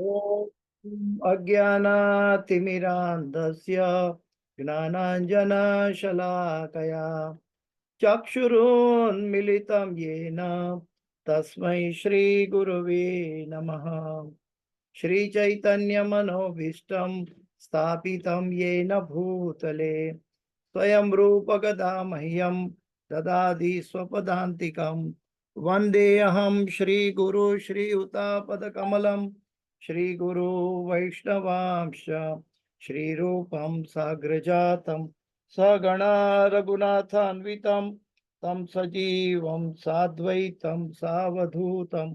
ॐ अज्ञानातिमिरान्धस्य ज्ञानाञ्जनशलाकया चक्षुरुन्मिलितं येन तस्मै श्रीगुरुवे नमः। श्रीचैतन्यमनोभीष्टं स्थापितं येन भूतले स्वयं रूपगदा मह्यं ददाति स्वपदान्तिकं। वन्देऽहं श्रीगुरु श्रीयुतापदकमलं श्रीगुरु वैष्णवांश श्रीरूपं साग्रजातं सगणा रघुनाथान्वितं तं सजीवं साद्वैतं सावधूतं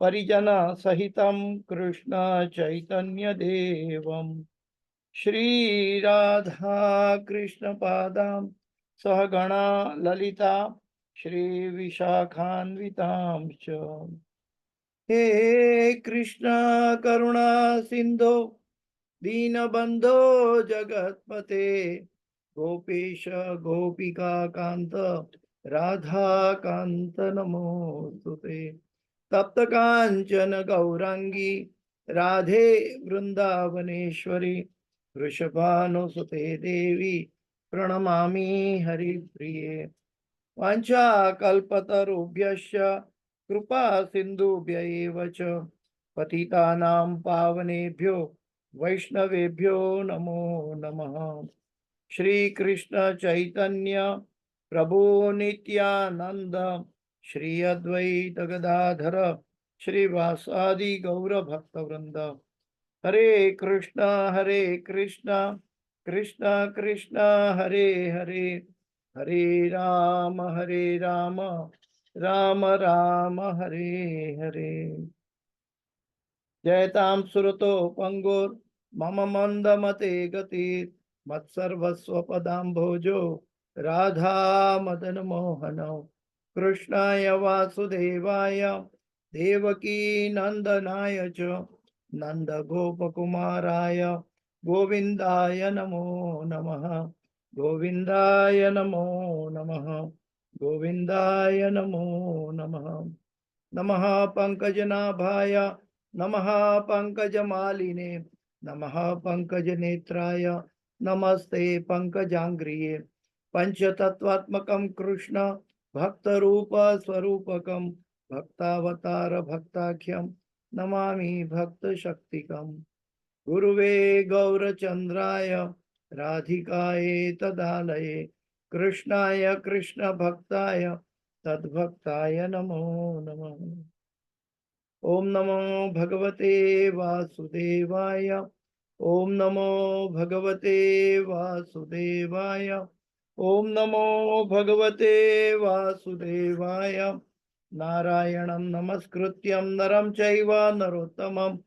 परिजन सहितं कृष्ण चैतन्य देवं श्री राधा कृष्ण पादां सहगणा ललिता श्री विशाखान्वितां च। हे कृष्ण करुणा सिंधो दीनबंधो जगत्पते गोपेश गोपिका कांत राधा कांत नमोस्तुते। तप्त कांचन गौरांगी राधे वृंदावनेश्वरी वृषभानुसुते देवी प्रणमामि हरिप्रिये। वाञ्छाकल्पतरुभ्यश्च कृपा सिन्धुभ्य एव च पतितानां पावनेभ्यो वैष्णवेभ्यो नमो नमः। श्री कृष्ण चैतन्य प्रभु नित्यानंद श्री अद्वैत गदाधर श्रीवासादि गौर भक्तवृंद हरे कृष्णा कृष्ण कृष्ण हरे हरे हरे राम राम राम हरे हरे। जयतां सुरतो पंगुर मम मंदमते गतिर् मत्सर्वस्व पदाम्भोजो राधा मदन मोहनौ कृष्णाय वासुदेवाय देवकी नंदनाय च नंद गोपकुमाराय गोविंदाय नमो नमः गोविंदाय नमो नमः गोविंदाय नमो नमः। नमः पंकजनाभाय नमः पंकजमालिने नमः पंकजनेत्राय नमस्ते पंकजांग्रिये। पंचतत्वात्मकं कृष्ण भक्तरूप स्वरूपकं भक्तावतार भक्ताख्यं नमामि भक्तशक्तिकम्। गुरुवे गौरचंद्राय राधिकाये तदालये कृष्णाय कृष्ण भक्ताय तद्भक्ताय नमो नमः। ओम नमो भगवते वासुदेवाय ओम नमो भगवते वासुदेवाय ओम नमो भगवते वासुदेवाय। नारायणं नमस्कृत्यं नरं चैव नरोत्तमं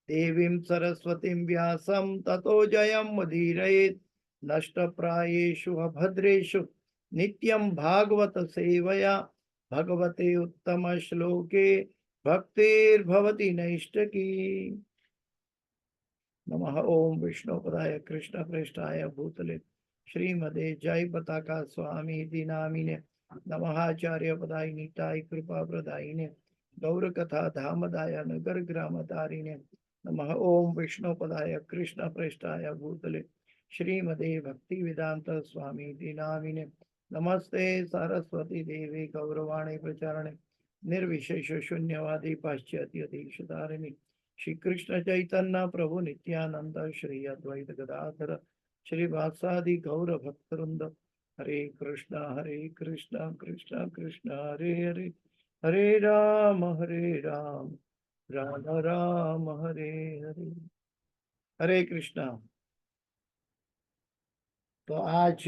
देवीं सरस्वतीं व्यासं ततो जयमुदीरयेत्। नष्टप्रायेषु अभद्रेषु नित्यं भागवत सेवया भगवते उत्तम श्लोके भक्तिर्भवति नैष्टकी। नमः ओम विष्णुपदाय कृष्ण प्रेष्ठाय भूतले श्रीमदे जय पताका स्वामी नामिने नमः आचार्य पदाय निताय कृपा प्रदायिने गौर कथा धामदाय नगर ग्राम तारिणे नमः ओम विष्णुपदाय कृष्ण प्रेष्ठाय भूतले श्रीमदे भक्ति वेदांत स्वामी नामिने नमस्ते सरस्वती देवी गौरवाणी प्रचारणे निर्विशेष शून्यवादी पाश्चात्य देशधारिणी श्री कृष्ण चैतन्य प्रभु नित्यानंद श्री अद्वैत गदाधर श्रीवासादि गौर भक्तवृंद हरे कृष्ण कृष्ण कृष्ण हरे हरे हरे राम राम राम हरे हरे। हरे कृष्णा। तो आज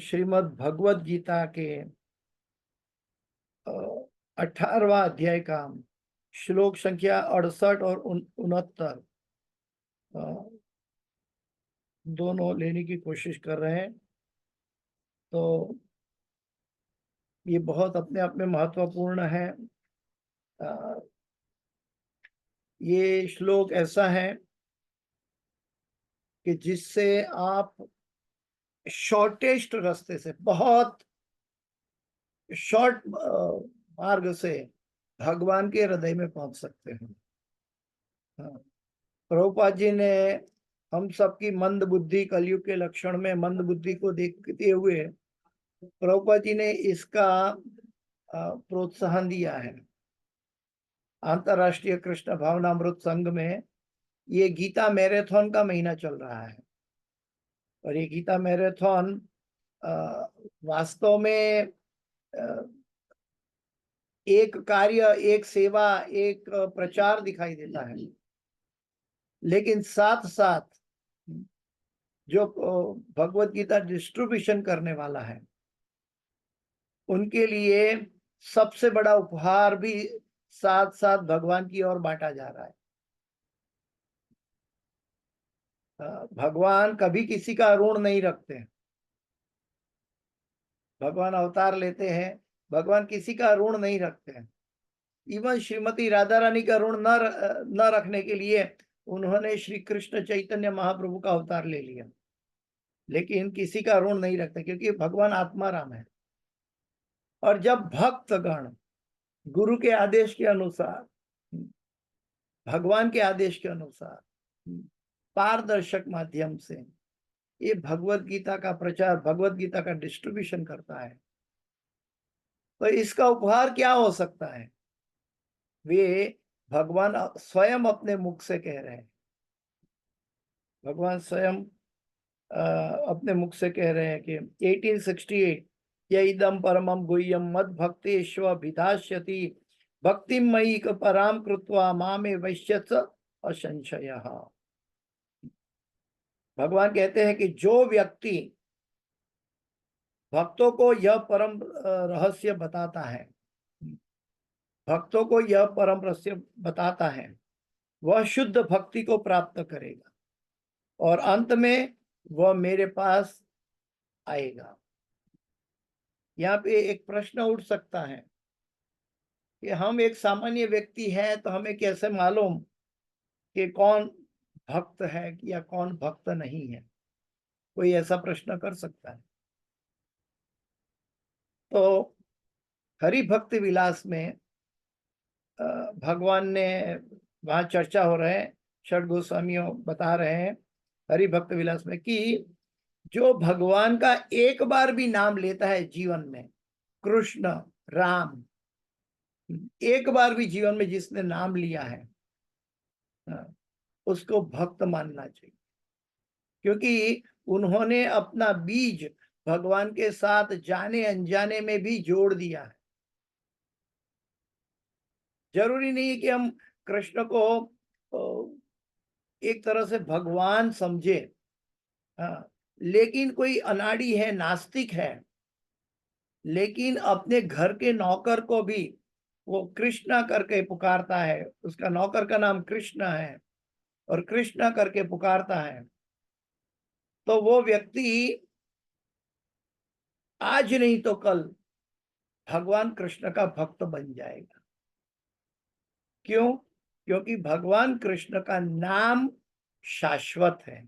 श्रीमद् भगवद गीता के 18वां अध्याय का श्लोक संख्या 68 और 69 दोनों लेने की कोशिश कर रहे हैं। तो ये बहुत अपने आप में महत्वपूर्ण है। ये श्लोक ऐसा है कि जिससे आप शॉर्टेस्ट रास्ते से, बहुत शॉर्ट मार्ग से भगवान के हृदय में पहुंच सकते हैं। हाँ, प्रभुपाद जी ने हम सबकी मंद बुद्धि, कलयुग के लक्षण में मंद बुद्धि को देखते हुए प्रभुपाद जी ने इसका प्रोत्साहन दिया है। अंतरराष्ट्रीय कृष्ण भावनामृत संघ में ये गीता मैराथन का महीना चल रहा है, और ये गीता मैराथन वास्तव में एक कार्य, एक सेवा, एक प्रचार दिखाई देता है, लेकिन साथ साथ जो भगवत गीता डिस्ट्रीब्यूशन करने वाला है उनके लिए सबसे बड़ा उपहार भी साथ साथ भगवान की ओर बांटा जा रहा है। भगवान कभी किसी का ऋण नहीं रखते हैं। भगवान अवतार लेते हैं, भगवान किसी का ऋण नहीं रखते हैं। इवन श्रीमती राधा रानी का ऋण न रखने के लिए उन्होंने श्री कृष्ण चैतन्य महाप्रभु का अवतार ले लिया, लेकिन किसी का ऋण नहीं रखते, क्योंकि भगवान आत्माराम है। और जब भक्तगण गुरु के आदेश के अनुसार, भगवान के आदेश के अनुसार पारदर्शक माध्यम से ये भगवत गीता का प्रचार, भगवत गीता का डिस्ट्रीब्यूशन करता है, तो इसका उपहार क्या हो सकता है? वे भगवान स्वयं अपने मुख से कह रहे हैं, भगवान स्वयं अपने मुख से कह रहे हैं कि 1868 यदम परमम गुह्यम मद भक्तेश्व भिधास्यति भक्तिमयी पराम कृत्वा मामे वैश्यस असंशयः। भगवान कहते हैं कि जो व्यक्ति भक्तों को यह परम रहस्य बताता है, भक्तों को यह परम रहस्य बताता है, वह शुद्ध भक्ति को प्राप्त करेगा और अंत में वह मेरे पास आएगा। यहाँ पे एक प्रश्न उठ सकता है कि हम एक सामान्य व्यक्ति हैं, तो हमें कैसे मालूम कि कौन भक्त है या कौन भक्त नहीं है? कोई ऐसा प्रश्न कर सकता है। तो हरि भक्ति विलास में भगवान ने, वहां चर्चा हो रहे हैं, षड गोस्वामियों बता रहे हैं हरि भक्त विलास में कि जो भगवान का एक बार भी नाम लेता है जीवन में, कृष्ण, राम, एक बार भी जीवन में जिसने नाम लिया है उसको भक्त मानना चाहिए, क्योंकि उन्होंने अपना बीज भगवान के साथ जाने अनजाने में भी जोड़ दिया है। जरूरी नहीं है कि हम कृष्ण को एक तरह से भगवान समझे, लेकिन कोई अनाड़ी है, नास्तिक है, लेकिन अपने घर के नौकर को भी वो कृष्णा करके पुकारता है, उसका नौकर का नाम कृष्ण है और कृष्णा करके पुकारता है, तो वो व्यक्ति आज नहीं तो कल भगवान कृष्ण का भक्त बन जाएगा। क्यों? क्योंकि भगवान कृष्ण का नाम शाश्वत है,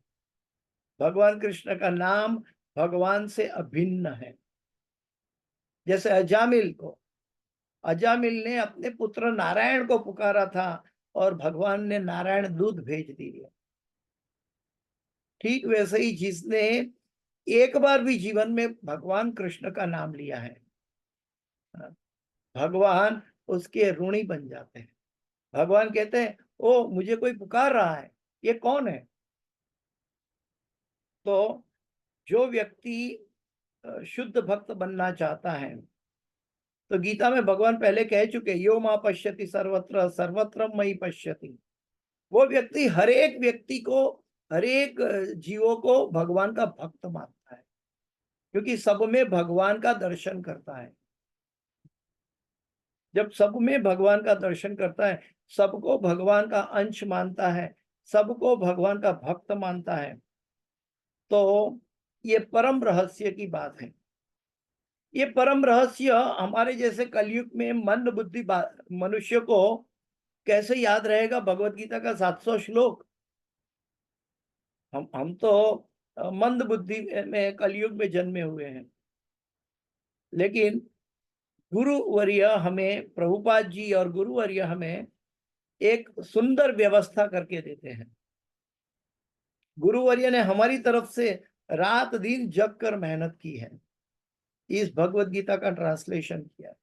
भगवान कृष्ण का नाम भगवान से अभिन्न है। जैसे अजामिल ने अपने पुत्र नारायण को पुकारा था और भगवान ने नारायण दूध भेज दिया। ठीक वैसे ही जिसने एक बार भी जीवन में भगवान कृष्ण का नाम लिया है, भगवान उसके ऋणी बन जाते हैं। भगवान कहते हैं, ओ मुझे कोई पुकार रहा है, ये कौन है? तो जो व्यक्ति शुद्ध भक्त बनना चाहता है, तो गीता में भगवान पहले कह चुके, यो मां पश्यति सर्वत्र सर्वत्र मयि पश्यति। वो व्यक्ति हर एक व्यक्ति को, हर एक जीवों को भगवान का भक्त मानता है, क्योंकि सब में भगवान का दर्शन करता है। जब सब में भगवान का दर्शन करता है, सबको भगवान का अंश मानता है, सबको भगवान का भक्त मानता है, तो ये परम रहस्य की बात है। ये परम रहस्य हमारे जैसे कलयुग में मंद बुद्धि मनुष्य को कैसे याद रहेगा? भगवत गीता का 700 श्लोक। हम तो मंद बुद्धि में कलयुग में जन्मे हुए हैं, लेकिन गुरुवर्य हमें, प्रभुपाद जी और गुरुवर्य हमें एक सुंदर व्यवस्था करके देते हैं। गुरुवर्य ने हमारी तरफ से रात दिन जग कर मेहनत की है, इस भगवत गीता का ट्रांसलेशन किया है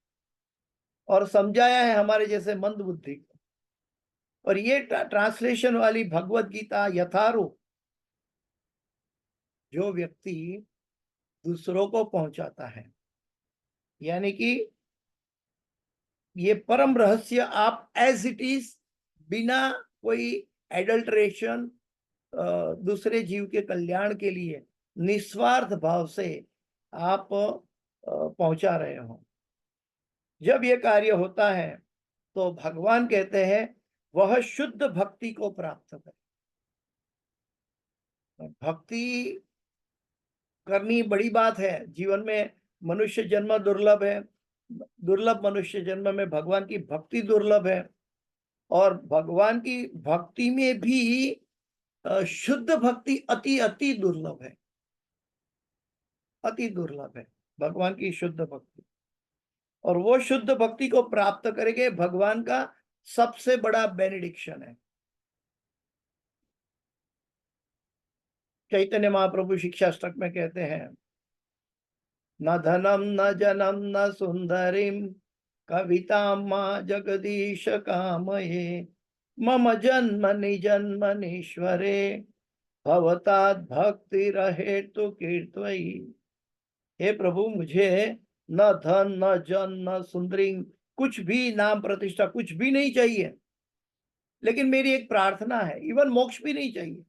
और समझाया है हमारे जैसे मंद बुद्धि को। और ये ट्रांसलेशन वाली भगवत गीता यथारूप जो व्यक्ति दूसरों को पहुंचाता है, यानी कि ये परम रहस्य आप एज इट इज, बिना कोई एडल्ट्रेशन, दूसरे जीव के कल्याण के लिए निस्वार्थ भाव से आप पहुंचा रहे हो। जब ये कार्य होता है तो भगवान कहते हैं वह शुद्ध भक्ति को प्राप्त करे। भक्ति करनी बड़ी बात है जीवन में। मनुष्य जन्म दुर्लभ है, दुर्लभ मनुष्य जन्म में भगवान की भक्ति दुर्लभ है। और भगवान की भक्ति में भी शुद्ध भक्ति अति अति दुर्लभ है, अति दुर्लभ है भगवान की शुद्ध भक्ति। और वो शुद्ध भक्ति को प्राप्त करेंगे भगवान का सबसे बड़ा बेनेडिक्शन है। चैतन्य महाप्रभु शिक्षाष्टक में कहते हैं, न धनम न जनम न सुंदरीम कविताम मां जगदीश कामये मम जन्म निजन्मनीश्वरे भवतात् भक्ति रहे तो कीर्तयी। हे प्रभु, मुझे न धन न जन न सुंदरी, कुछ भी नाम प्रतिष्ठा कुछ भी नहीं चाहिए, लेकिन मेरी एक प्रार्थना है। इवन मोक्ष भी नहीं चाहिए,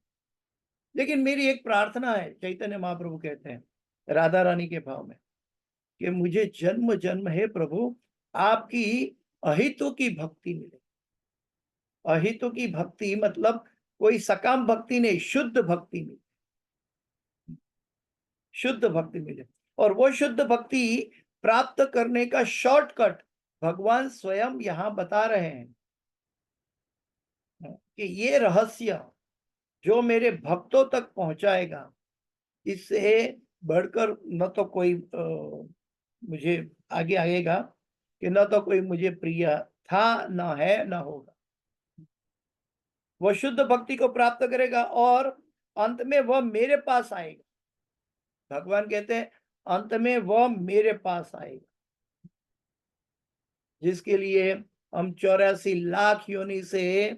लेकिन मेरी एक प्रार्थना है। चैतन्य महाप्रभु कहते हैं राधा रानी के भाव में कि मुझे जन्म जन्म है प्रभु आपकी अहितों की भक्ति मिले। अहितों की भक्ति मतलब कोई सकाम भक्ति नहीं, शुद्ध भक्ति मिले, शुद्ध भक्ति मिले। और वो शुद्ध भक्ति प्राप्त करने का शॉर्टकट भगवान स्वयं यहां बता रहे हैं कि ये रहस्य जो मेरे भक्तों तक पहुंचाएगा, इससे बढ़कर न तो कोई मुझे आगे आएगा कि न तो कोई मुझे प्रिय था, न है, न होगा। वह शुद्ध भक्ति को प्राप्त करेगा और अंत में वह मेरे पास आएगा। भगवान कहते हैं अंत में वह मेरे पास आएगा, जिसके लिए हम 84 लाख योनि से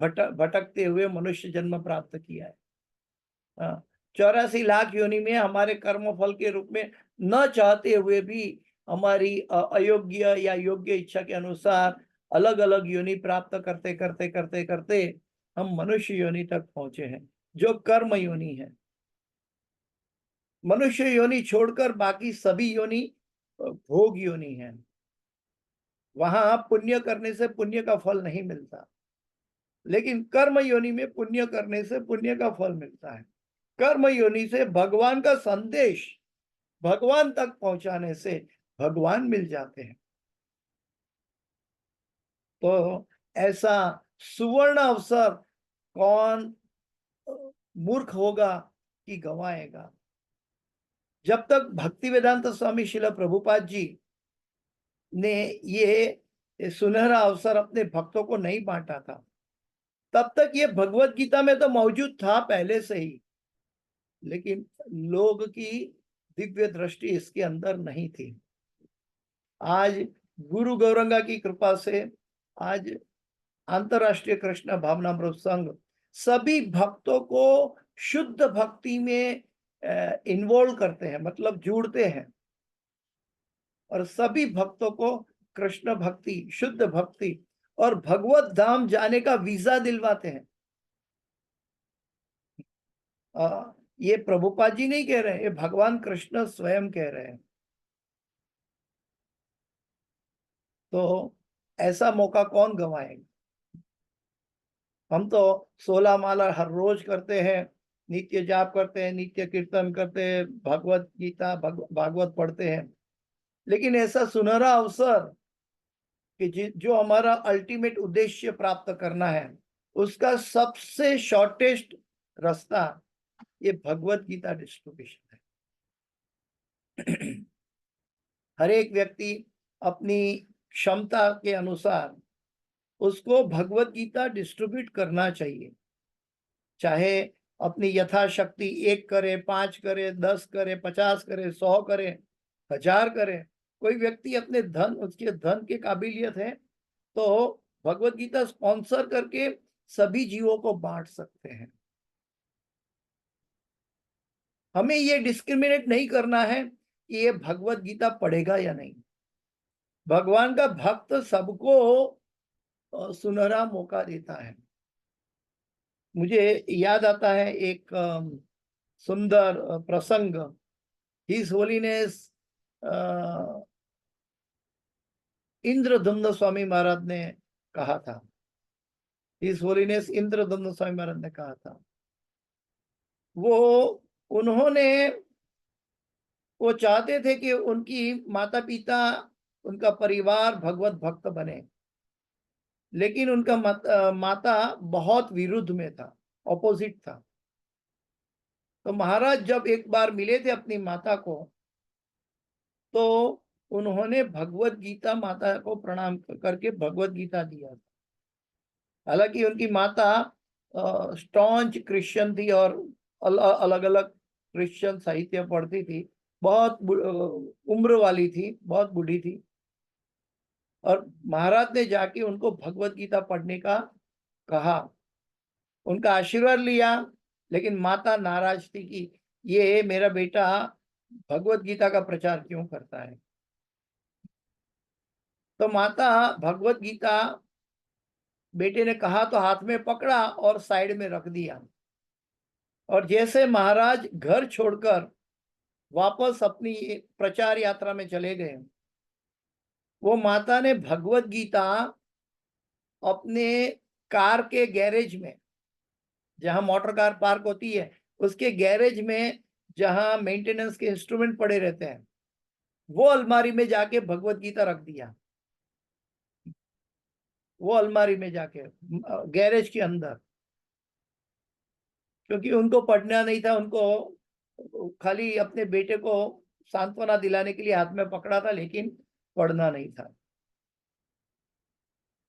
भटकते हुए मनुष्य जन्म प्राप्त किया है। 84 लाख योनि में हमारे कर्म फल के रूप में न चाहते हुए भी हमारी अयोग्य या योग्य इच्छा के अनुसार अलग अलग योनि प्राप्त करते करते करते करते हम मनुष्य योनि तक पहुंचे हैं, जो कर्म योनि है। मनुष्य योनि छोड़कर बाकी सभी योनि भोग योनि है। वहां पुण्य करने से पुण्य का फल नहीं मिलता, लेकिन कर्म योनि में पुण्य करने से पुण्य का फल मिलता है। कर्म योनि से भगवान का संदेश भगवान तक पहुंचाने से भगवान मिल जाते हैं। तो ऐसा सुवर्ण अवसर कौन मूर्ख होगा कि गंवाएगा। जब तक भक्ति वेदांत स्वामी श्रील प्रभुपाद जी ने ये सुनहरा अवसर अपने भक्तों को नहीं बांटा था, तब तक ये भगवत गीता में तो मौजूद था पहले से ही, लेकिन लोग की दिव्य दृष्टि इसके अंदर नहीं थी। आज गुरु गौरंगा की कृपा से आज अंतरराष्ट्रीय कृष्ण भावनामृत संघ सभी भक्तों को शुद्ध भक्ति में इन्वॉल्व करते हैं, मतलब जोड़ते हैं, और सभी भक्तों को कृष्ण भक्ति, शुद्ध भक्ति और भगवत धाम जाने का वीजा दिलवाते हैं। ये प्रभुपाद जी नहीं कह रहे हैं, ये भगवान कृष्ण स्वयं कह रहे हैं। तो ऐसा मौका कौन गंवाएगा। हम तो 16 माला हर रोज करते हैं, नित्य जाप करते हैं, नित्य कीर्तन करते हैं, भगवत गीता भागवत पढ़ते हैं, लेकिन ऐसा सुनहरा अवसर कि जो हमारा अल्टीमेट उद्देश्य प्राप्त करना है, उसका सबसे शॉर्टेस्ट रास्ता ये भगवत गीता डिस्ट्रीब्यूशन है। हर एक व्यक्ति अपनी क्षमता के अनुसार उसको भगवत गीता डिस्ट्रीब्यूट करना चाहिए। चाहे अपनी यथाशक्ति 1 करे, 5 करे, 10 करे, 50 करे, 100 करे, 1000 करे। कोई व्यक्ति अपने धन, उसके धन की काबिलियत है तो भगवत गीता स्पॉन्सर करके सभी जीवों को बांट सकते हैं। हमें ये डिस्क्रिमिनेट नहीं करना है कि ये भगवत गीता पढ़ेगा या नहीं। भगवान का भक्त सबको सुनहरा मौका देता है। मुझे याद आता है एक सुंदर प्रसंग। हिज होलीनेस इंद्रदम्न स्वामी महाराज ने कहा था। हिज होलीनेस इंद्रदम्न स्वामी महाराज ने कहा था, वो चाहते थे कि उनकी माता पिता, उनका परिवार भगवत भक्त बने, लेकिन उनका माता बहुत विरुद्ध में था, ऑपोजिट था। तो महाराज जब एक बार मिले थे अपनी माता को, तो उन्होंने भगवत गीता माता को प्रणाम करके भगवत गीता दिया था। हालांकि उनकी माता स्टॉन्च क्रिश्चियन थी और अलग अलग क्रिश्चियन साहित्य पढ़ती थी, बहुत उम्र वाली थी, बहुत बूढ़ी थी। और महाराज ने जाके उनको भगवत गीता पढ़ने का कहा, उनका आशीर्वाद लिया, लेकिन माता नाराज थी कि ये मेरा बेटा भगवत गीता का प्रचार क्यों करता है। तो माता भगवत गीता बेटे ने कहा तो हाथ में पकड़ा और साइड में रख दिया। और जैसे महाराज घर छोड़कर वापस अपनी प्रचार यात्रा में चले गए, वो माता ने भगवत गीता अपने कार के गैरेज में, जहां मोटर कार पार्क होती है उसके गैरेज में, जहां मेंटेनेंस के इंस्ट्रूमेंट पड़े रहते हैं, वो अलमारी में जाके भगवत गीता रख दिया। वो अलमारी में जाके गैरेज के अंदर, क्योंकि उनको पढ़ना नहीं था, उनको खाली अपने बेटे को सांत्वना दिलाने के लिए हाथ में पकड़ा था, लेकिन पढ़ना नहीं था।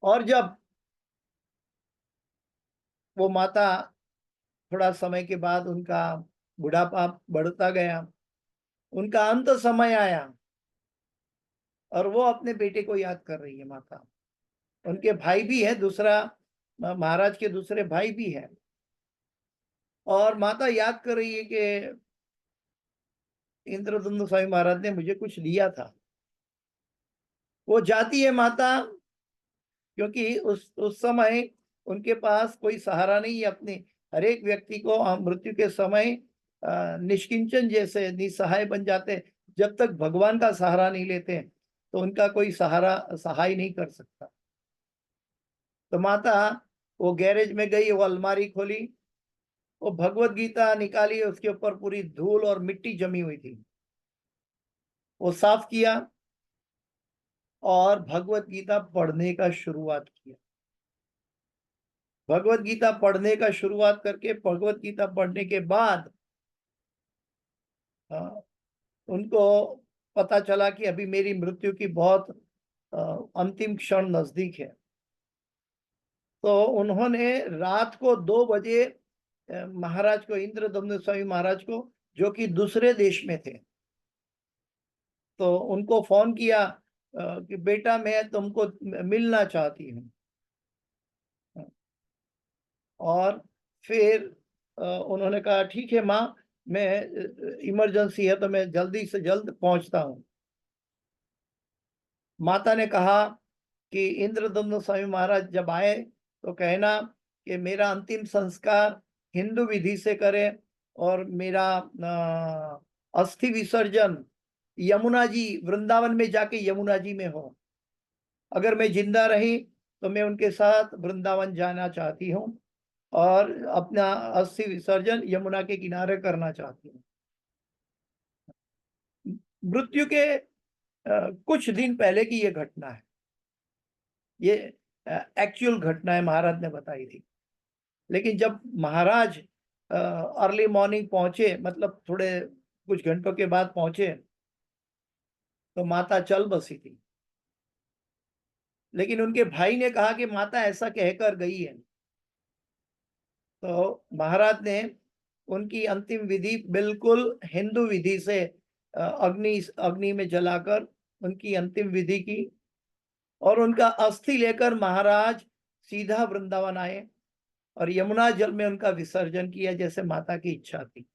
और जब वो माता, थोड़ा समय के बाद उनका बुढ़ापा बढ़ता गया, उनका अंत समय आया, और वो अपने बेटे को याद कर रही है माता। उनके भाई भी है, दूसरा महाराज के दूसरे भाई भी है, और माता याद कर रही है कि इंद्रदुम्न स्वामी महाराज ने मुझे कुछ दिया था। वो जाती है माता, क्योंकि उस समय उनके पास कोई सहारा नहीं है अपने। हर एक व्यक्ति को मृत्यु के समय निष्किंचन जैसे निसहाय बन जाते, जब तक भगवान का सहारा नहीं लेते तो उनका कोई सहाय नहीं कर सकता। तो माता वो गैरेज में गई, वो अलमारी खोली, वो भगवत गीता निकाली, उसके ऊपर पूरी धूल और मिट्टी जमी हुई थी। वो साफ किया और भगवत गीता पढ़ने का शुरुआत किया। भगवत गीता पढ़ने का शुरुआत करके भगवत गीता पढ़ने के बाद उनको पता चला कि अभी मेरी मृत्यु की बहुत अंतिम क्षण नजदीक है। तो उन्होंने रात को 2 बजे महाराज को, इंद्रदम्न स्वामी महाराज को, जो कि दूसरे देश में थे, तो उनको फोन किया कि बेटा मैं तुमको मिलना चाहती हूँ। और फिर उन्होंने कहा ठीक है माँ, मैं इमरजेंसी है तो मैं जल्दी से जल्द पहुंचता हूँ। माता ने कहा कि इंद्रदम्न स्वामी महाराज जब आए तो कहना कि मेरा अंतिम संस्कार हिंदू विधि से करें, और मेरा अस्थि विसर्जन यमुना जी, वृंदावन में जाके यमुना जी में हो। अगर मैं जिंदा रही तो मैं उनके साथ वृंदावन जाना चाहती हूँ और अपना अस्थि विसर्जन यमुना के किनारे करना चाहती हूँ। मृत्यु के कुछ दिन पहले की ये घटना है, ये एक्चुअल घटना है, महाराज ने बताई थी। लेकिन जब महाराज अर्ली मॉर्निंग पहुंचे, मतलब थोड़े कुछ घंटों के बाद पहुंचे, तो माता चल बसी थी। लेकिन उनके भाई ने कहा कि माता ऐसा कहकर गई है। तो महाराज ने उनकी अंतिम विधि बिल्कुल हिंदू विधि से अग्नि अग्नि में जलाकर उनकी अंतिम विधि की, और उनका अस्थि लेकर महाराज सीधा वृंदावन आए और यमुना जल में उनका विसर्जन किया जैसे माता की इच्छा थी।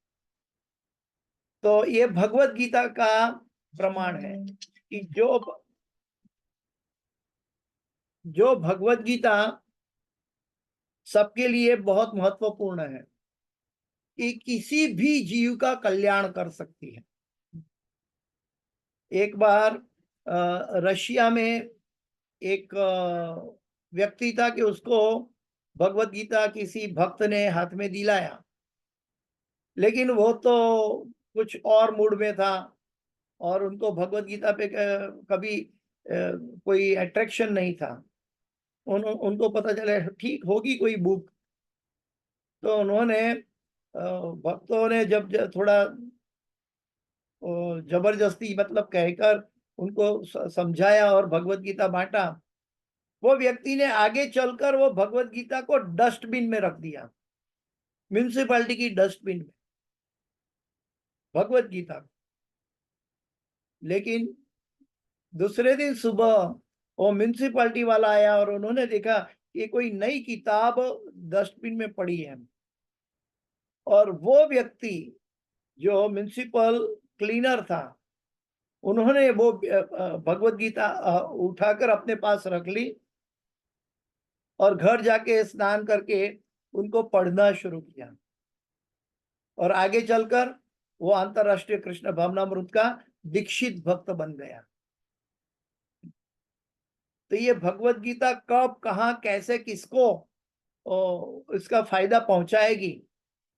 तो ये भगवत गीता का प्रमाण है कि जो भगवत गीता सबके लिए बहुत महत्वपूर्ण है, कि किसी भी जीव का कल्याण कर सकती है। एक बार रशिया में एक व्यक्ति था कि उसको भगवत गीता किसी भक्त ने हाथ में दिलाया, लेकिन वो तो कुछ और मूड में था और उनको भगवत गीता पे कभी कोई अट्रैक्शन नहीं था। उनको पता चला ठीक होगी कोई बुक, तो उन्होंने भक्तों ने जब थोड़ा जबरदस्ती मतलब कहकर उनको समझाया और भगवत गीता बांटा, वो व्यक्ति ने आगे चलकर वो भगवत गीता को डस्टबिन में रख दिया, म्यूनिसिपैलिटी की डस्टबिन में भगवत गीता। लेकिन दूसरे दिन सुबह वो म्यूनिसिपैलिटी वाला आया और उन्होंने देखा कि कोई नई किताब डस्टबिन में पड़ी है, और वो व्यक्ति जो म्यूनिसिपल क्लीनर था, उन्होंने वो भगवत गीता उठाकर अपने पास रख ली और घर जाके स्नान करके उनको पढ़ना शुरू किया, और आगे चलकर वो अंतरराष्ट्रीय कृष्ण भावनामृत का दीक्षित भक्त बन गया। तो ये भगवत गीता कब, कहाँ, कैसे, किसको इसका फायदा पहुंचाएगी,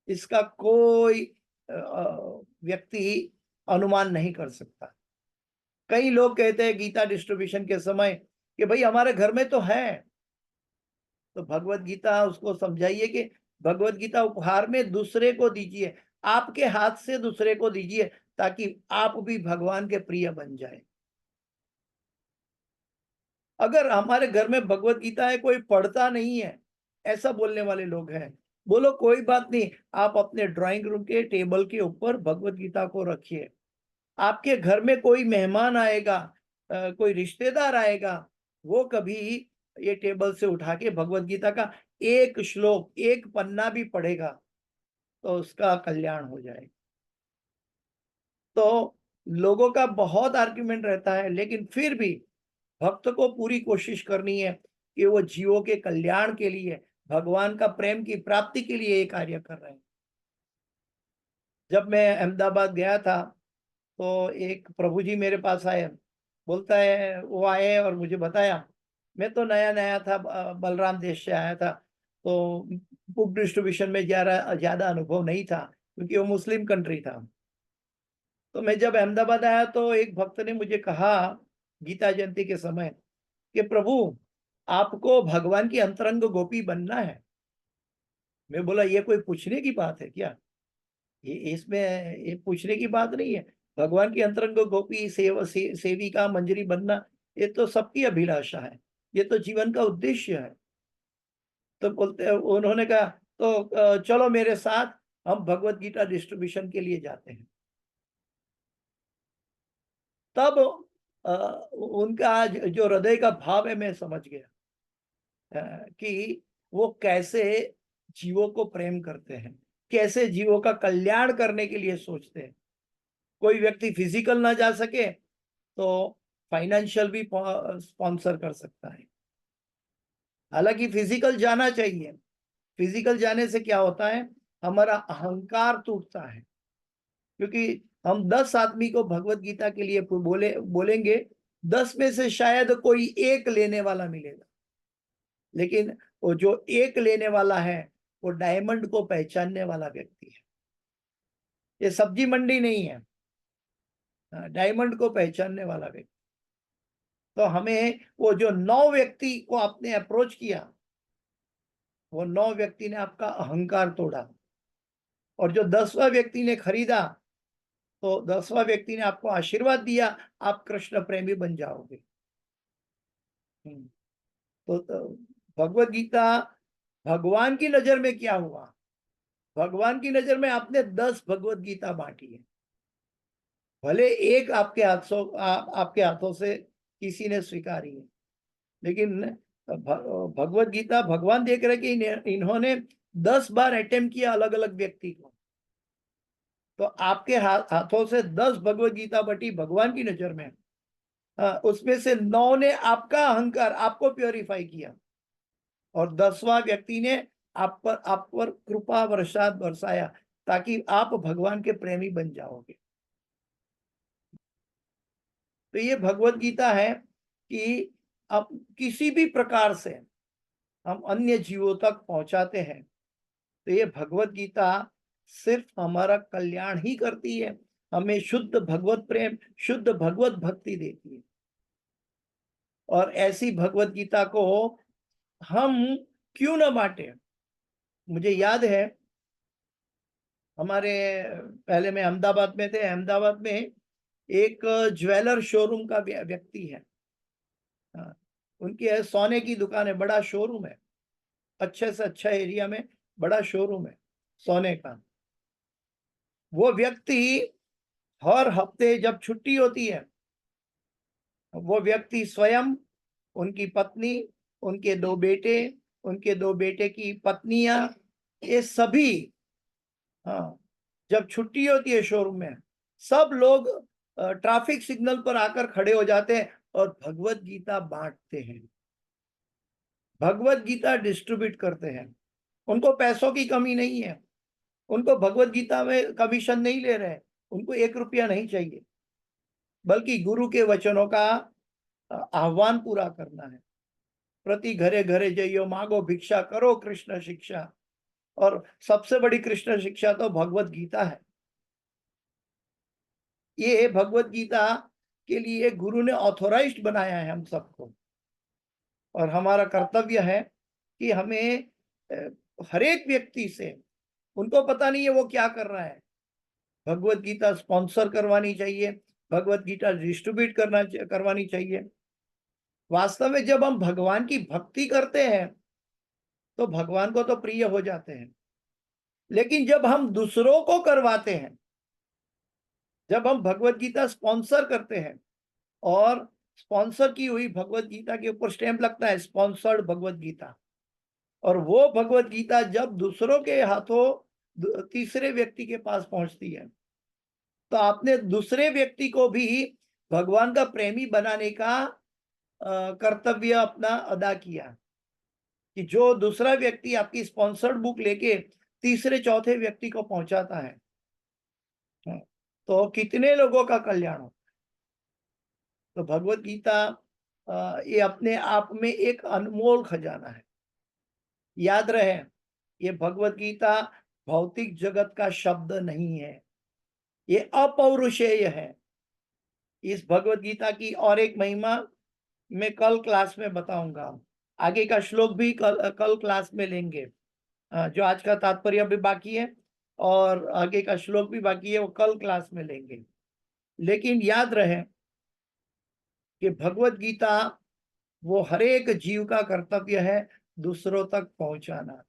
इसका कोई व्यक्ति अनुमान नहीं कर सकता। कई लोग कहते हैं गीता डिस्ट्रीब्यूशन के समय कि भाई हमारे घर में तो है, तो भगवत गीता उसको समझाइए कि भगवत गीता उपहार में दूसरे को दीजिए, आपके हाथ से दूसरे को दीजिए, ताकि आप भी भगवान के प्रिय बन जाए। अगर हमारे घर में भगवत गीता है, कोई पढ़ता नहीं है, ऐसा बोलने वाले लोग हैं, बोलो कोई बात नहीं, आप अपने ड्राइंग रूम के टेबल के ऊपर भगवत गीता को रखिए। आपके घर में कोई मेहमान आएगा, कोई रिश्तेदार आएगा, वो कभी ये टेबल से उठा के भगवत गीता का एक श्लोक, एक पन्ना भी पढ़ेगा तो उसका कल्याण हो जाएगा। तो लोगों का बहुत आर्ग्यूमेंट रहता है, लेकिन फिर भी भक्त को पूरी कोशिश करनी है कि वो जीवों के कल्याण के लिए, भगवान का प्रेम की प्राप्ति के लिए ये कार्य कर रहे हैं। जब मैं अहमदाबाद गया था तो एक प्रभु जी मेरे पास आए, बोलता है, वो आए और मुझे बताया, मैं तो नया नया था, बलराम देश से आया था, तो बुक डिस्ट्रीब्यूशन में ज्यादा अनुभव नहीं था क्योंकि वो मुस्लिम कंट्री था। तो मैं जब अहमदाबाद आया तो एक भक्त ने मुझे कहा गीता जयंती के समय कि प्रभु आपको भगवान की अंतरंग गोपी बनना है। मैं बोला ये कोई पूछने की बात है क्या? ये इसमें ये पूछने की बात नहीं है। भगवान की अंतरंग गोपी सेविका मंजरी बनना, ये तो सबकी अभिलाषा है, ये तो जीवन का उद्देश्य है। तो बोलते, उन्होंने कहा तो चलो मेरे साथ, हम भगवत गीता डिस्ट्रीब्यूशन के लिए जाते हैं। तब उनका जो हृदय का भाव है मैं समझ गया कि वो कैसे जीवों को प्रेम करते हैं, कैसे जीवों का कल्याण करने के लिए सोचते हैं। कोई व्यक्ति फिजिकल ना जा सके तो फाइनेंशियल भी स्पॉन्सर कर सकता है। हालांकि फिजिकल जाना चाहिए, फिजिकल जाने से क्या होता है, हमारा अहंकार टूटता है। क्योंकि हम 10 आदमी को भगवत गीता के लिए बोलेंगे, 10 में से शायद कोई एक लेने वाला मिलेगा, लेकिन वो जो एक लेने वाला है वो डायमंड को पहचानने वाला व्यक्ति है। ये सब्जी मंडी नहीं है, डायमंड को पहचानने वाला व्यक्ति। तो हमें वो जो 9 व्यक्ति को आपने अप्रोच किया, वो 9 व्यक्ति ने आपका अहंकार तोड़ा, और जो 10वां व्यक्ति ने खरीदा, तो 10वां व्यक्ति ने आपको आशीर्वाद दिया, आप कृष्ण प्रेमी बन जाओगे। तो भगवत गीता भगवान की नजर में क्या हुआ, भगवान की नजर में आपने 10 भगवत गीता बांटी है, भले एक आपके हाथों से किसी ने स्वीकारी है, लेकिन भगवत गीता भगवान देख रहे कि इन्होंने 10 बार अटेम्प्ट किया अलग अलग व्यक्ति को, तो आपके हाथों से 10 भगवत गीता बटी भगवान की नजर में। उसमें से 9 ने आपका अहंकार, आपको प्योरीफाई किया, और 10वां व्यक्ति ने आप पर कृपा वर्षात बरसाया, ताकि आप भगवान के प्रेमी बन जाओगे। तो ये भगवत गीता है कि अब किसी भी प्रकार से हम अन्य जीवों तक पहुंचाते हैं, तो ये भगवत गीता सिर्फ हमारा कल्याण ही करती है, हमें शुद्ध भगवत प्रेम, शुद्ध भगवत भक्ति देती है। और ऐसी भगवत गीता को हम क्यों न बांटे। मुझे याद है, हमारे पहले में अहमदाबाद में थे, अहमदाबाद में एक ज्वेलर शोरूम का व्यक्ति है। उनकी सोने की दुकान है, बड़ा शोरूम है, अच्छे से अच्छा एरिया में बड़ा शोरूम है सोने का। वो व्यक्ति हर हफ्ते जब छुट्टी होती है, वो व्यक्ति स्वयं, उनकी पत्नी, उनके 2 बेटे, उनके 2 बेटे की पत्नियां, ये सभी, हाँ, जब छुट्टी होती है शोरूम में, सब लोग ट्रैफिक सिग्नल पर आकर खड़े हो जाते हैं और भगवत गीता बांटते हैं, भगवत गीता डिस्ट्रीब्यूट करते हैं। उनको पैसों की कमी नहीं है, उनको भगवत गीता में कमीशन नहीं ले रहे हैं, उनको 1 रुपया नहीं चाहिए, बल्कि गुरु के वचनों का आह्वान पूरा करना है। प्रति घरे घरे जइयो, मांगो भिक्षा, करो कृष्ण शिक्षा, और सबसे बड़ी कृष्ण शिक्षा तो भगवत गीता है। ये भगवत गीता के लिए गुरु ने ऑथोराइज्ड बनाया है हम सबको, और हमारा कर्तव्य है कि हमें हर एक व्यक्ति से, उनको पता नहीं है वो क्या कर रहा है, भगवत गीता स्पॉन्सर करवानी चाहिए, भगवत गीता डिस्ट्रीब्यूट करवानी चाहिए। वास्तव में जब हम भगवान की भक्ति करते हैं तो भगवान को तो प्रिय हो जाते हैं, लेकिन जब हम दूसरों को करवाते हैं, जब हम भगवत गीता स्पॉन्सर करते हैं, और स्पॉन्सर की हुई भगवत गीता के ऊपर स्टैंप लगता है स्पॉन्सर्ड भगवत गीता, और वो भगवत गीता जब दूसरों के हाथों तीसरे व्यक्ति के पास पहुंचती है, तो आपने दूसरे व्यक्ति को भी भगवान का प्रेमी बनाने का कर्तव्य अपना अदा किया, कि जो दूसरा व्यक्ति आपकी स्पॉन्सर्ड बुक लेके तीसरे चौथे व्यक्ति को पहुंचाता है, तो कितने लोगों का कल्याण हो। तो भगवत गीता ये अपने आप में एक अनमोल खजाना है। याद रहे, ये भगवत गीता भौतिक जगत का शब्द नहीं है, ये अपौरुषेय है। इस भगवत गीता की और एक महिमा मैं कल क्लास में बताऊंगा, आगे का श्लोक भी कल क्लास में लेंगे। जो आज का तात्पर्य भी बाकी है और आगे का श्लोक भी बाकी है, वो कल क्लास में लेंगे। लेकिन याद रहे कि भगवत गीता वो हर एक जीव का कर्तव्य है दूसरों तक पहुंचाना,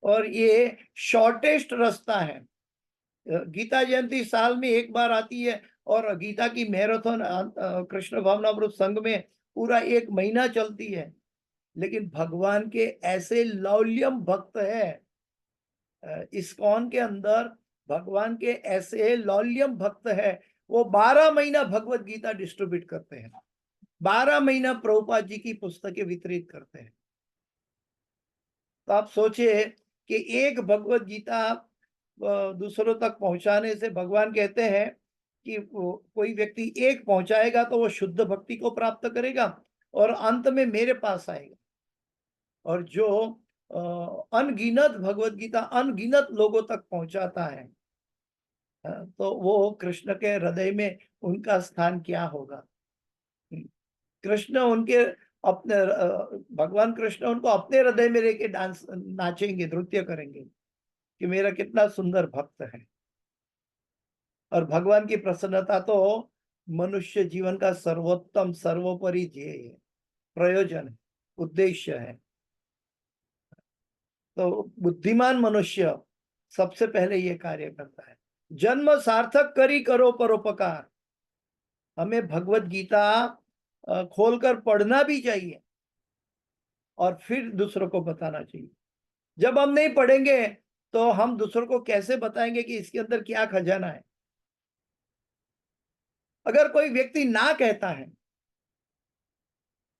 और ये शॉर्टेस्ट रास्ता है। गीता जयंती साल में एक बार आती है, और गीता की मैराथन कृष्ण भावनामृत संघ में पूरा 1 महीना चलती है, लेकिन भगवान के ऐसे लौल्यम भक्त है, इस्कॉन के अंदर भगवान के ऐसे लौल्यम भक्त है, वो 12 महीना भगवत गीता डिस्ट्रीब्यूट करते हैं, 12 महीना प्रभुपाद जी की पुस्तकें वितरित करते हैं। तो आप सोचिए कि एक भगवत गीता दूसरों तक पहुंचाने से भगवान कहते हैं कि कोई व्यक्ति एक पहुंचाएगा तो वो शुद्ध भक्ति को प्राप्त करेगा और अंत में मेरे पास आएगा, और जो अनगिनत भगवत गीता अनगिनत लोगों तक पहुंचाता है, तो वो कृष्ण के हृदय में उनका स्थान क्या होगा। कृष्ण उनके अपने भगवान कृष्ण उनको अपने हृदय में लेके डांस नाचेंगे, नृत्य करेंगे कि मेरा कितना सुंदर भक्त है। और भगवान की प्रसन्नता तो मनुष्य जीवन का सर्वोत्तम सर्वोपरि ध्येय है, प्रयोजन है, उद्देश्य है। तो बुद्धिमान मनुष्य सबसे पहले ये कार्य करता है। जन्म सार्थक करी करो परोपकार। हमें भगवत गीता खोलकर पढ़ना भी चाहिए और फिर दूसरों को बताना चाहिए। जब हम नहीं पढ़ेंगे तो हम दूसरों को कैसे बताएंगे कि इसके अंदर क्या खजाना है। अगर कोई व्यक्ति ना कहता है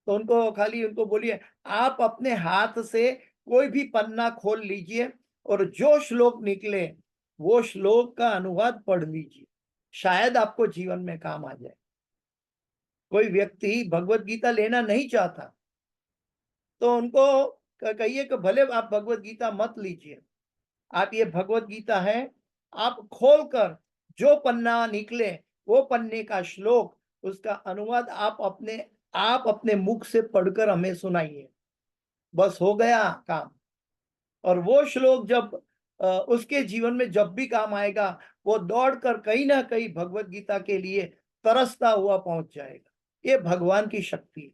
तो उनको खाली उनको बोलिए, आप अपने हाथ से कोई भी पन्ना खोल लीजिए और जो श्लोक निकले वो श्लोक का अनुवाद पढ़ लीजिए, शायद आपको जीवन में काम आ जाए। कोई व्यक्ति भगवत गीता लेना नहीं चाहता तो उनको कहिए कि भले आप भगवत गीता मत लीजिए, आप ये भगवत गीता है, आप खोलकर जो पन्ना निकले वो पन्ने का श्लोक, उसका अनुवाद आप अपने मुख से पढ़कर हमें सुनाइए, बस हो गया काम। और वो श्लोक जब उसके जीवन में जब भी काम आएगा, वो दौड़कर कहीं ना कहीं भगवत गीता के लिए तरसता हुआ पहुंच जाएगा। ये भगवान की शक्ति है।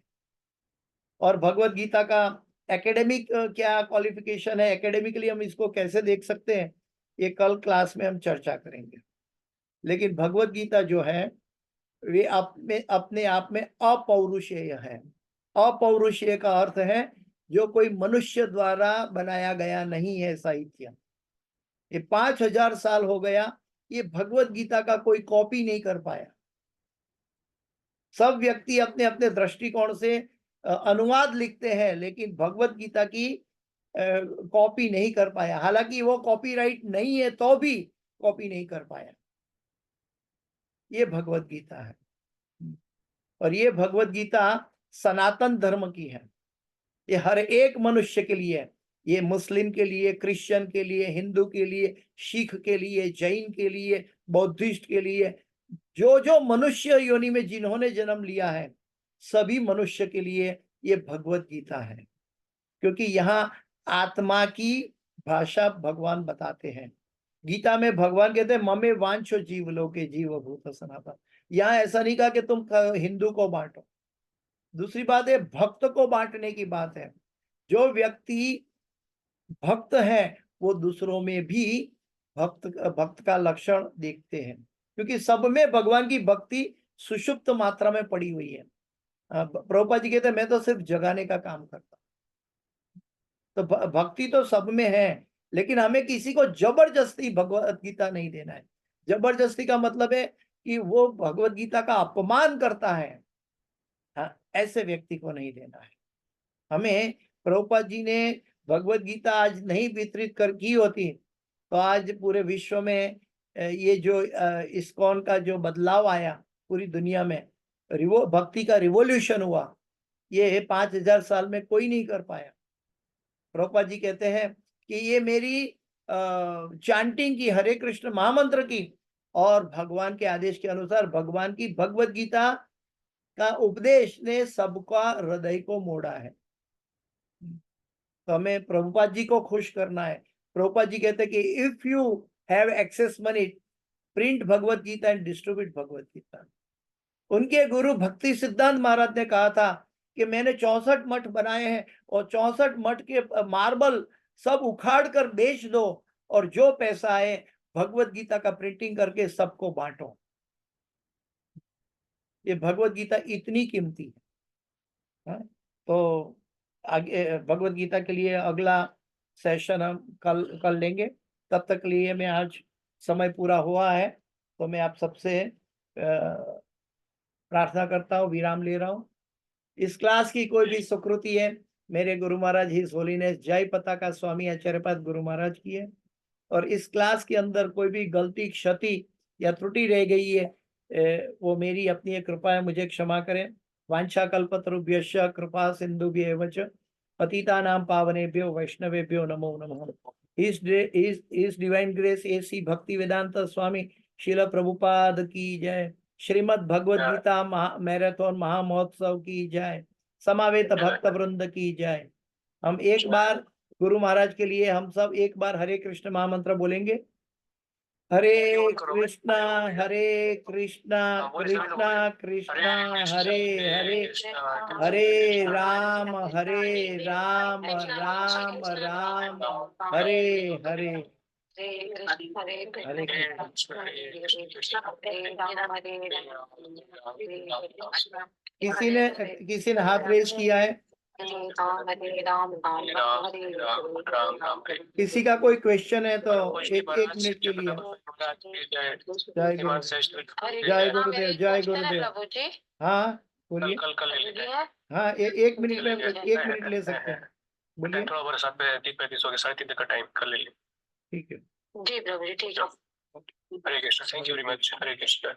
और भगवत गीता का एकेडमिक क्या क्वालिफिकेशन है, एकेडमिकली हम इसको कैसे देख सकते हैं, ये कल क्लास में हम चर्चा करेंगे। लेकिन भगवत गीता जो है वे अपने आप में अपौरुषेय है। अपौरुषेय का अर्थ है जो कोई मनुष्य द्वारा बनाया गया नहीं है साहित्य। ये 5000 साल हो गया, ये भगवत गीता का कोई कॉपी नहीं कर पाया। सब व्यक्ति अपने अपने दृष्टिकोण से अनुवाद लिखते हैं, लेकिन भगवत गीता की कॉपी नहीं कर पाया। हालांकि वो कॉपीराइट नहीं है तो भी कॉपी नहीं कर पाया। ये भगवत गीता है और ये भगवत गीता सनातन धर्म की है। ये हर एक मनुष्य के लिए, ये मुस्लिम के लिए, क्रिश्चियन के लिए, हिंदू के लिए, सिख के लिए, जैन के लिए, बौद्धिस्ट के लिए, जो जो मनुष्य योनि में जिन्होंने जन्म लिया है, सभी मनुष्य के लिए ये भगवत गीता है। क्योंकि यहाँ आत्मा की भाषा भगवान बताते हैं। गीता में भगवान कहते हैं ममे वांछो जीव लोके जीव भूत सनातन। यहाँ ऐसा नहीं कहा कि तुम हिंदू को बांटो। दूसरी बात है, भक्त को बांटने की बात है। जो व्यक्ति भक्त है वो दूसरों में भी भक्त का लक्षण देखते हैं, क्योंकि सब में भगवान की भक्ति सुषुप्त मात्रा में पड़ी हुई है। प्रभुपाद जी कहते हैं मैं तो सिर्फ जगाने का काम करता। तो भक्ति तो सब में है, लेकिन हमें किसी को जबरदस्ती भगवत गीता नहीं देना है। जबरदस्ती का मतलब है कि वो भगवत गीता का अपमान करता है, हाँ, ऐसे व्यक्ति को नहीं देना है हमें। प्रभुपाद जी ने भगवत गीता आज नहीं वितरित कर की होती तो आज पूरे विश्व में ये जो इस्कॉन का जो बदलाव आया पूरी दुनिया में, भक्ति का रिवॉल्यूशन हुआ, ये 5000 साल में कोई नहीं कर पाया। प्रभुपाद जी कहते हैं कि ये मेरी चैंटिंग की, हरे कृष्ण महामंत्र की और भगवान के आदेश के अनुसार भगवान की भगवत गीता का उपदेश ने सबका हृदय को मोड़ा है। तो हमें प्रभुपाद जी को खुश करना है। प्रभुपाद जी कहते हैं कि if you have excess money, print Bhagavad Gita and distribute Bhagavad Gita. उनके गुरु भक्ति सिद्धांत महाराज ने कहा था कि मैंने 64 मठ बनाए हैं और 64 मठ के मार्बल सब उखाड़ कर बेच दो और जो पैसा आए भगवत गीता का प्रिंटिंग करके सबको बांटो। ये भगवत गीता इतनी कीमती है। तो आगे भगवत गीता के लिए अगला सेशन हम कल लेंगे। तब तक के लिए मैं आज समय पूरा हुआ है तो मैं आप सबसे प्रार्थना करता हूँ, विराम ले रहा हूँ। इस क्लास की कोई भी सुकृति है मेरे गुरु महाराज हिज होलीनेस जय पताका स्वामी आचार्यपाद गुरु महाराज की है, और इस क्लास के अंदर कोई भी गलती, क्षति या त्रुटि रह गई है वो मेरी अपनी एक कृपा है, मुझे क्षमा करें। वांछा कल्पतरुभ्यश्च कृपा सिंधुभ्येव च पतितानां पावनेभ्यो वैष्णवेभ्यो नमो नमः। इस डिवाइन ग्रेस एसी भक्ति वेदांत स्वामी शिल प्रभुपाद की जय। श्रीमद् भगवद गीता मैराथन महामहोत्सव की जय। समावेत भक्त वृंद की जय। हम एक बार गुरु महाराज के लिए हम सब एक बार हरे कृष्ण महामंत्र बोलेंगे। हरे कृष्णा कृष्णा कृष्णा हरे हरे, हरे राम राम राम हरे हरे। हरे हरे कृष्ण। किसी ने हाथ रेज किया है? किसी का कोई क्वेश्चन है तो एक मिनट के लिए। जय गुरुदेव, जय गुरुदेव, जय गुरुदेव। हाँ बोलिए। हाँ एक मिनट में, 1 मिनट ले सकते हैं, बोलिए। थोड़ा बड़ा साथ पे 3:35 हो गया, 3:30 का टाइम कर ले। ठीक है जी प्रभु जी, ठीक है। Hare Krishna, thank you very much. Hare Krishna.